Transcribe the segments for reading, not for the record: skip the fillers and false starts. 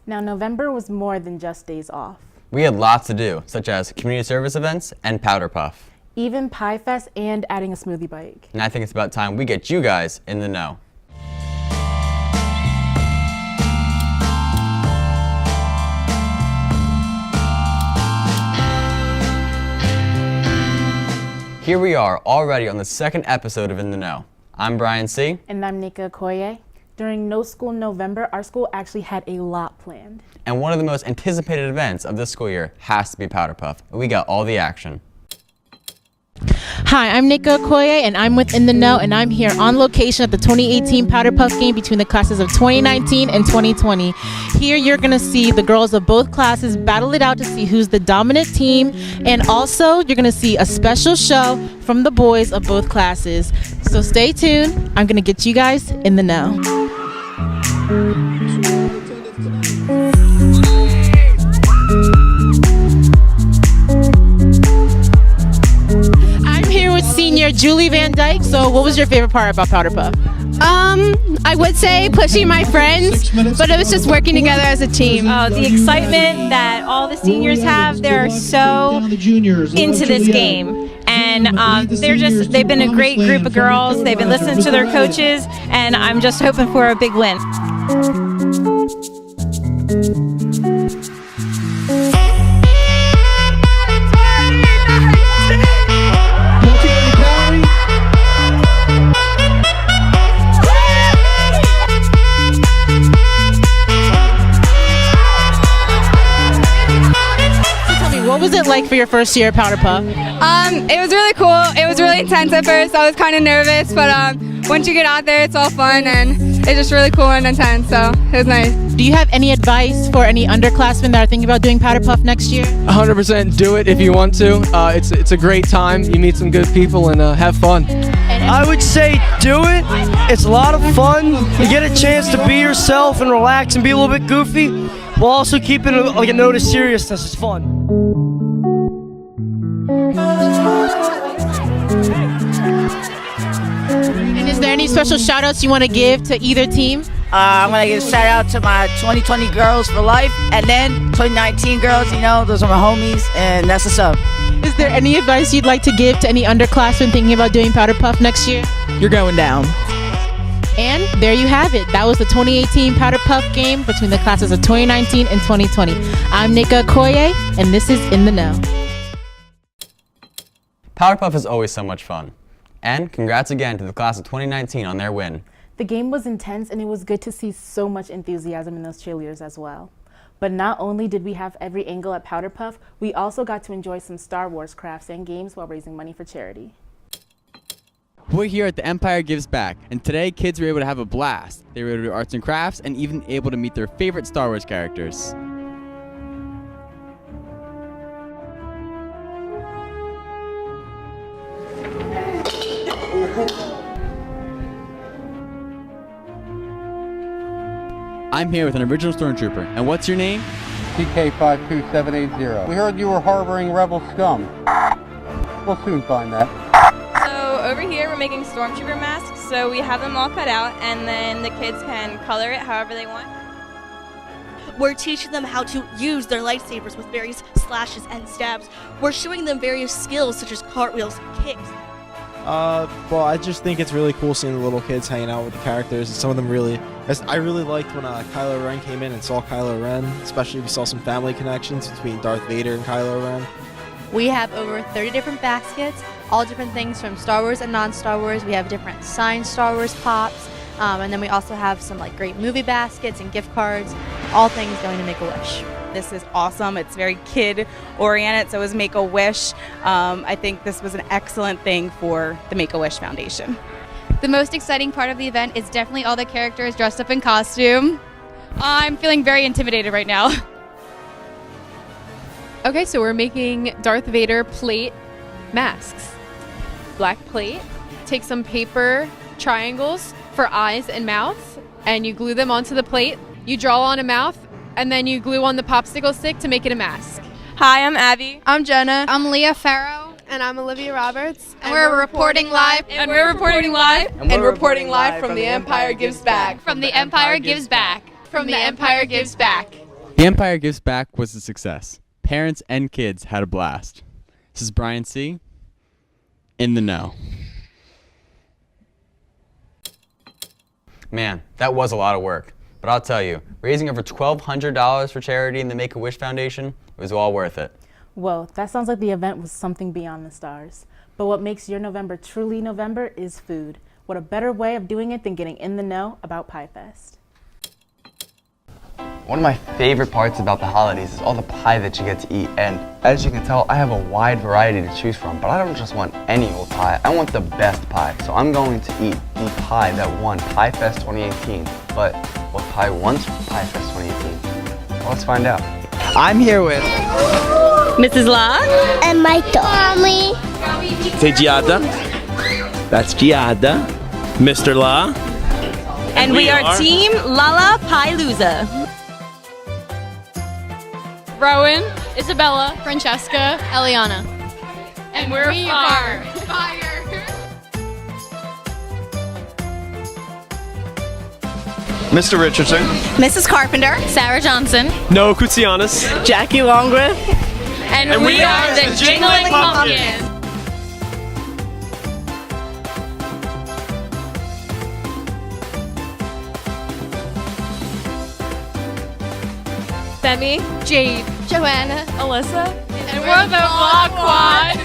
Now, November was more than just days off. We had lots to do, such as community service events and Powder Puff. Even Pie Fest and adding a smoothie bike. And I think it's about time we get you guys in the know. Here we are, already on the second episode of In the Know. I'm Brian C. And I'm Nika Okoye. During No School November, our school actually had a lot planned. And one of the most anticipated events of this school year has to be Powder Puff. And we got all the action. Hi, I'm Nika Okoye, and I'm with In the Know, and I'm here on location at the 2018 Powder Puff game between the classes of 2019 and 2020. Here you're going to see the girls of both classes battle it out to see who's the dominant team, and also you're going to see a special show from the boys of both classes. So stay tuned. I'm going to get you guys in the know. Senior Julie Van Dyke. So what was your favorite part about Powder Puff? I would say pushing my friends, but it was just working together as a team. The excitement that all the seniors have, they're so into this game. And they've been a great group of girls. They've been listening to their coaches, and I'm just hoping for a big win. What was it like for your first year at Powder Puff? It was really cool. It was really intense at first. I was kind of nervous, but once you get out there, it's all fun, and it's just really cool and intense, so it was nice. Do you have any advice for any underclassmen that are thinking about doing Powder Puff next year? 100% do it if you want to. It's a great time. You meet some good people and have fun. I would say do it. It's a lot of fun. You get a chance to be yourself and relax and be a little bit goofy, while also keeping a note of seriousness. It's fun. And is there any special shout outs you want to give to either team? I'm going to give a shout out to my 2020 girls for life, and then 2019 girls, those are my homies, and that's what's up. Is there any advice you'd like to give to any underclassmen thinking about doing Powder Puff next year? You're going down. And there you have it. That was the 2018 Powder Puff game between the classes of 2019 and 2020. I'm Nika Okoye, and this is In the Know. Powder Puff is always so much fun. And congrats again to the class of 2019 on their win. The game was intense, and it was good to see so much enthusiasm in those cheerleaders as well. But not only did we have every angle at Powder Puff, we also got to enjoy some Star Wars crafts and games while raising money for charity. We're here at the Empire Gives Back, and today kids were able to have a blast. They were able to do arts and crafts and even able to meet their favorite Star Wars characters. I'm here with an original stormtrooper, and what's your name? TK52780. We heard you were harboring rebel scum. We'll soon find that. So over here we're making stormtrooper masks, so we have them all cut out, and then the kids can color it however they want. We're teaching them how to use their lightsabers with various slashes and stabs. We're showing them various skills such as cartwheels, kicks. Well, I just think it's really cool seeing the little kids hanging out with the characters, and some of them I really liked when Kylo Ren came in and saw Kylo Ren, especially if you saw some family connections between Darth Vader and Kylo Ren. We have over 30 different baskets, all different things from Star Wars and non-Star Wars. We have different signed Star Wars pops, and then we also have some great movie baskets and gift cards, all things going to Make-A-Wish. This is awesome. It's very kid-oriented, so it was Make-A-Wish. I think this was an excellent thing for the Make-A-Wish Foundation. The most exciting part of the event is definitely all the characters dressed up in costume. I'm feeling very intimidated right now. Okay, so we're making Darth Vader plate masks. Black plate. Take some paper triangles for eyes and mouth, and you glue them onto the plate. You draw on a mouth, and then you glue on the popsicle stick to make it a mask. Hi, I'm Abby. I'm Jenna. I'm Leah Farrow. And I'm Olivia Roberts. And we're reporting live. And we're reporting live. And we're reporting live from the Empire Gives Back. From the Empire Gives Back. From the Empire Gives Back. The Empire Gives Back was a success. Parents and kids had a blast. This is Brian C. in the know. Man, that was a lot of work. But I'll tell you, raising over $1,200 for charity in the Make-A-Wish Foundation was all worth it. Whoa, that sounds like the event was something beyond the stars. But what makes your November truly November is food. What a better way of doing it than getting in the know about Pie Fest. One of my favorite parts about the holidays is all the pie that you get to eat. And as you can tell, I have a wide variety to choose from, but I don't just want any old pie. I want the best pie. So I'm going to eat the pie that won Pie Fest 2018. But what pie won Pie Fest 2018? Well, let's find out. I'm here with Mrs. La and Michael. Mommy. Say Giada. That's Giada. Mr. La. And we are Team Lala Pie-Loza. Rowan, Isabella, Francesca, Eliana. And we're Fire. Mr. Richardson. Mrs. Carpenter. Sarah Johnson. No Kutsianis. Jackie Longriff. And we are the Jingling Pumpkins. Femi, Jade, Joanna, Alyssa, and we're the Vlog Quad.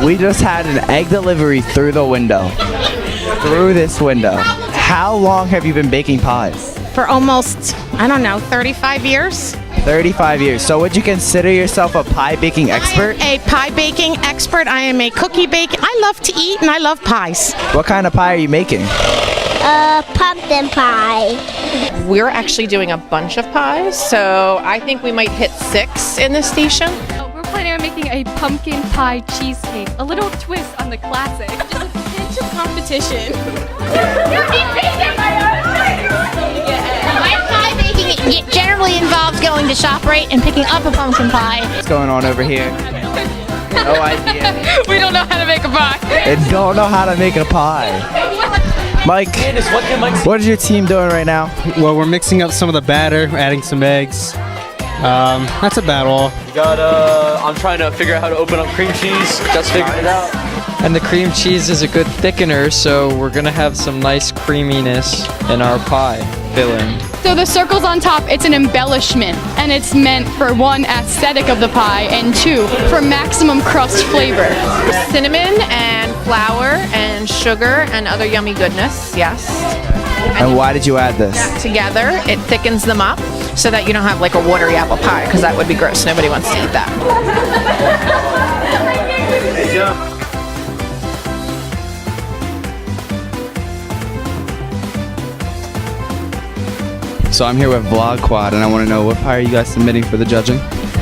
We just had an egg delivery through the window. Through this window. How long have you been baking pies? For almost, 35 years. 35 years. So would you consider yourself a pie baking expert? A pie baking expert. I am a cookie baker. I love to eat and I love pies. What kind of pie are you making? Pumpkin pie. We're actually doing a bunch of pies, so I think we might hit 6 in this station. We're planning on making a pumpkin pie cheesecake, a little twist on the classic. Just a pinch of competition. My pie baking it generally involves going to ShopRite and picking up a pumpkin pie. What's going on over here? No idea. We don't know how to make a pie. I don't know how to make a pie. Mike, what is your team doing right now? Well, we're mixing up some of the batter, adding some eggs. That's about all. I'm trying to figure out how to open up cream cheese. Just figured it out. And the cream cheese is a good thickener, so we're gonna have some nice creaminess in our pie filling. So the circles on top, it's an embellishment, and it's meant for one, aesthetic of the pie, and two, for maximum crust flavor. Cinnamon and flour and sugar and other yummy goodness, yes. And why did you add this? Together, it thickens them up so that you don't have like a watery apple pie, because that would be gross. Nobody wants to eat that. So I'm here with Vlog Quad, and I want to know, what pie are you guys submitting for the judging?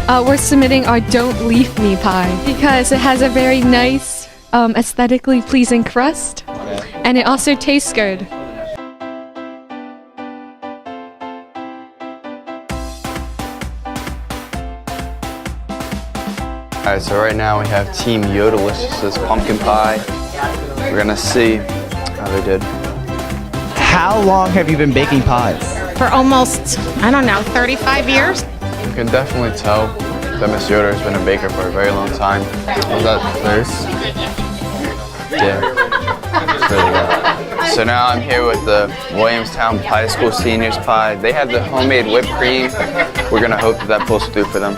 We're submitting our Don't Leave Me pie because it has a very nice, aesthetically pleasing crust, and it also tastes good. Alright, so right now we have Team Yodelicious's pumpkin pie. We're gonna see how they did. How long have you been baking pies? For almost, 35 years. You can definitely tell that Miss Yoder has been a baker for a very long time. Was that theirs? Yeah, it's really good. So now I'm here with the Williamstown Pie School Seniors Pie. They have the homemade whipped cream. We're gonna hope that that pulls through for them.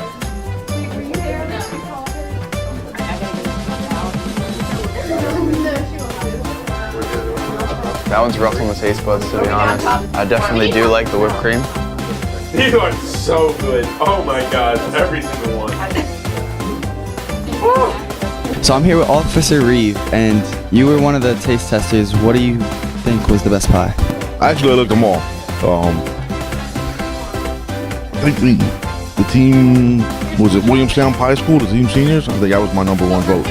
That one's rough on the taste buds, to be honest. I definitely do like the whipped cream. These are so good. Oh my god, every single one. So I'm here with Officer Reeve, and you were one of the taste testers. What do you think was the best pie? Actually, I looked them all. I think the team, was it Williamstown Pie School, the team seniors? I think that was my number one vote.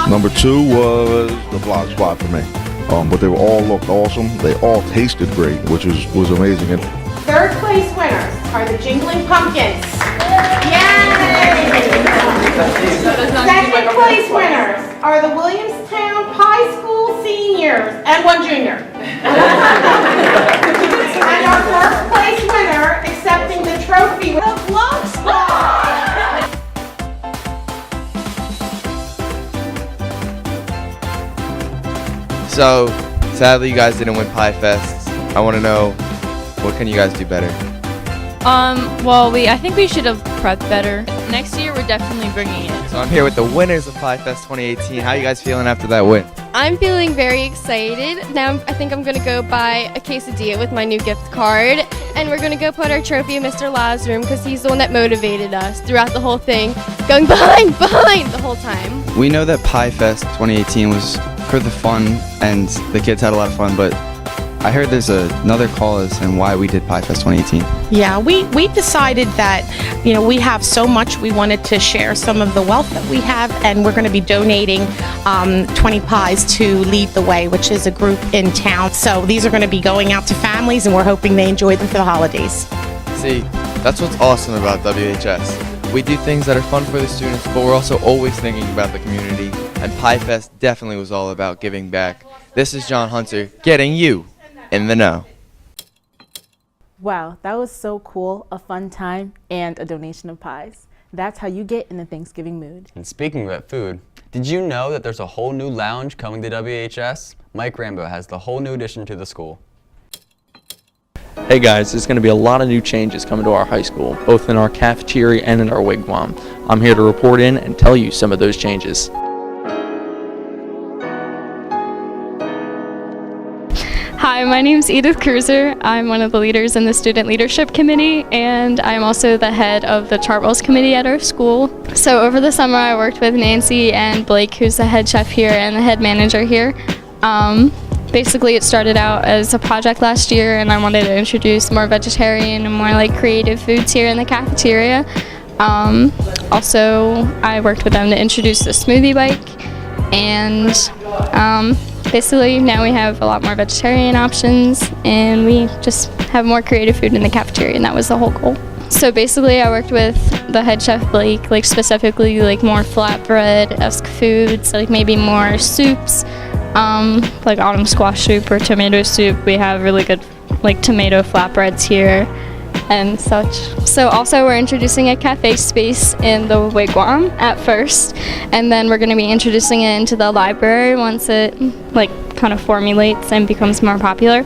Number two was the Vlog Squad for me. But they all looked awesome. They all tasted great, which was amazing. And Third place winners are the Jingling Pumpkins. Yay! Second place winners are the Williamstown Pie School seniors and 1 junior. And our first place winner accepting the trophy with the Vlog Squad. So, sadly, you guys didn't win Pie Fest. I want to know, what can you guys do better? Well, I think we should have prepped better. Next year, we're definitely bringing it. So I'm here with the winners of Pie Fest 2018. How you guys feeling after that win? I'm feeling very excited. Now I think I'm going to go buy a quesadilla with my new gift card. And we're going to go put our trophy in Mr. La's room because he's the one that motivated us throughout the whole thing, going behind the whole time. We know that Pie Fest 2018 was for the fun and the kids had a lot of fun, but I heard there's another cause and why we did Pie Fest 2018. Yeah, we decided that, we have so much. We wanted to share some of the wealth that we have, and we're going to be donating 20 pies to Lead the Way, which is a group in town. So these are going to be going out to families, and we're hoping they enjoy them for the holidays. See, that's what's awesome about WHS. We do things that are fun for the students, but we're also always thinking about the community, and Pie Fest definitely was all about giving back. This is John Hunter, getting you in the know. Wow, that was so cool, a fun time, and a donation of pies. That's how you get in the Thanksgiving mood. And speaking about food, did you know that there's a whole new lounge coming to WHS? Mike Rambo has the whole new addition to the school. Hey guys, there's going to be a lot of new changes coming to our high school, both in our cafeteria and in our wigwam. I'm here to report in and tell you some of those changes. Hi, my name's Edith Cruiser. I'm one of the leaders in the Student Leadership Committee, and I'm also the head of the Chartwells Committee at our school. So over the summer I worked with Nancy and Blake, who's the head chef here and the head manager here. Basically it started out as a project last year, and I wanted to introduce more vegetarian and more like creative foods here in the cafeteria. Also, I worked with them to introduce the smoothie bike, and basically now we have a lot more vegetarian options, and we just have more creative food in the cafeteria, and that was the whole goal. So basically I worked with the head chef Blake, like specifically like more flatbread-esque foods, like maybe more soups, like autumn squash soup or tomato soup. We have really good like tomato flatbreads here and such. So also we're introducing a cafe space in the wigwam at first, and then we're going to be introducing it into the library once it like kind of formulates and becomes more popular.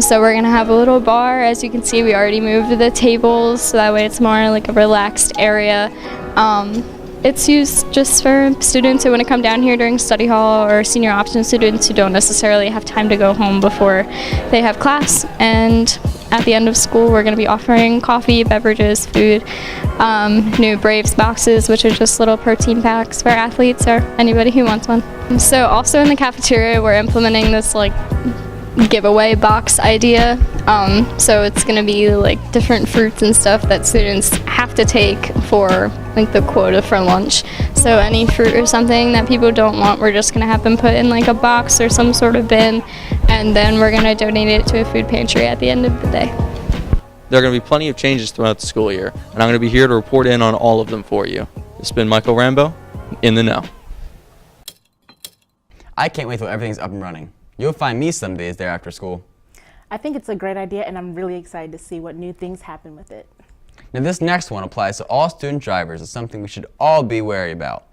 So we're going to have a little bar. As you can see, we already moved the tables so that way it's more like a relaxed area. It's used just for students who want to come down here during study hall, or senior option students who don't necessarily have time to go home before they have class. And at the end of school, we're going to be offering coffee, beverages, food, new Braves boxes, which are just little protein packs for athletes or anybody who wants one. So also in the cafeteria, we're implementing this like giveaway box idea. So it's going to be like different fruits and stuff that students have to take for like the quota for lunch. So any fruit or something that people don't want, we're just going to have them put in like a box or some sort of bin, and then we're going to donate it to a food pantry at the end of the day. There are going to be plenty of changes throughout the school year, and I'm going to be here to report in on all of them for you. This has been Michael Rambo, in the know. I can't wait till everything's up and running. You'll find me some days there after school. I think it's a great idea, and I'm really excited to see what new things happen with it. Now this next one applies to all student drivers. It's something we should all be wary about.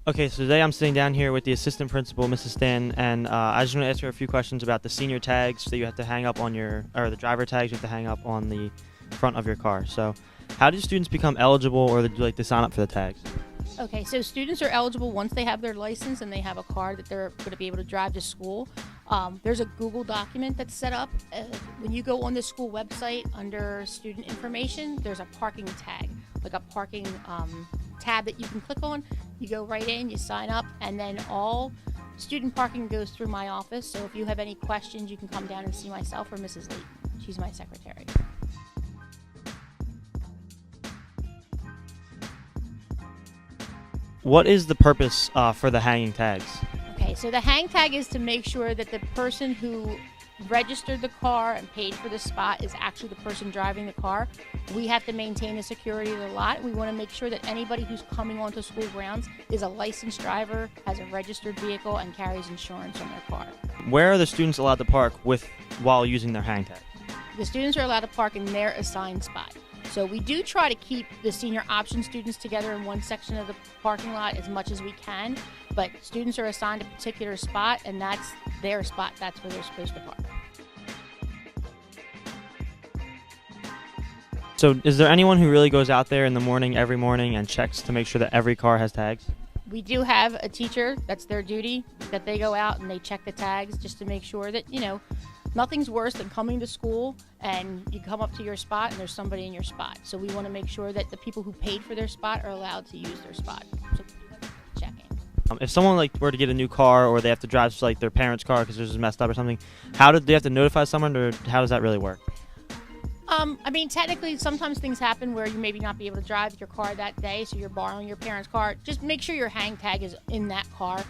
Okay, so today I'm sitting down here with the assistant principal, Mrs. Stan, and I just want to ask her a few questions about the senior tags that you have to hang up on or the driver tags you have to hang up on the front of your car. So how do students become eligible, or do like to sign up for the tags? Okay, so students are eligible once they have their license and they have a car that they're going to be able to drive to school. There's a Google document that's set up. When you go on the school website under student information, there's a parking tag, like a parking tab that you can click on. You go right in, you sign up, and then all student parking goes through my office. So if you have any questions, you can come down and see myself or Mrs. Lee. She's my secretary. What is the purpose for the hanging tags? Okay, so the hang tag is to make sure that the person who registered the car and paid for the spot is actually the person driving the car. We have to maintain the security of the lot. We want to make sure that anybody who's coming onto school grounds is a licensed driver, has a registered vehicle, and carries insurance on their car. Where are the students allowed to park while using their hang tag? The students are allowed to park in their assigned spot. So we do try to keep the senior option students together in one section of the parking lot as much as we can, but students are assigned a particular spot, and that's their spot. That's where they're supposed to park. So is there anyone who really goes out there in the morning, every morning, and checks to make sure that every car has tags? We do have a teacher, that's their duty, that they go out and they check the tags just to make sure that, nothing's worse than coming to school and you come up to your spot and there's somebody in your spot. So we want to make sure that the people who paid for their spot are allowed to use their spot. So checking. If someone were to get a new car, or they have to drive their parents' car because theirs is messed up or something, how do they have to notify someone, or how does that really work? Technically, sometimes things happen where you maybe not be able to drive your car that day, so you're borrowing your parents' car. Just make sure your hang tag is in that car.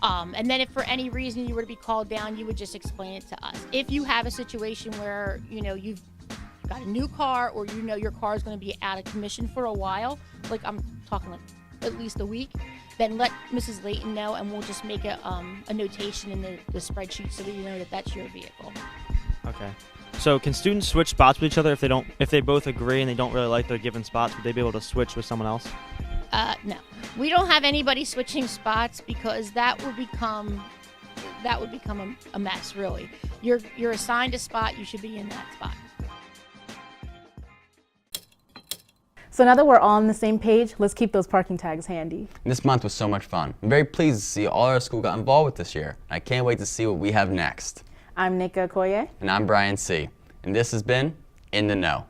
And then if for any reason you were to be called down, you would just explain it to us. If you have a situation where, you've got a new car, or your car is going to be out of commission for a while, I'm talking at least a week, then let Mrs. Layton know, and we'll just make a notation in the spreadsheet so that you know that that's your vehicle. Okay. So can students switch spots with each other if they both agree and they don't really like their given spots? Would they be able to switch with someone else? No, we don't have anybody switching spots, because that would become a mess. Really, you're assigned a spot. You should be in that spot. So now that we're all on the same page, let's keep those parking tags handy. This month was so much fun. I'm very pleased to see all our school got involved with this year. I can't wait to see what we have next. I'm Nika Okoye. And I'm Brian C. And this has been In the Know.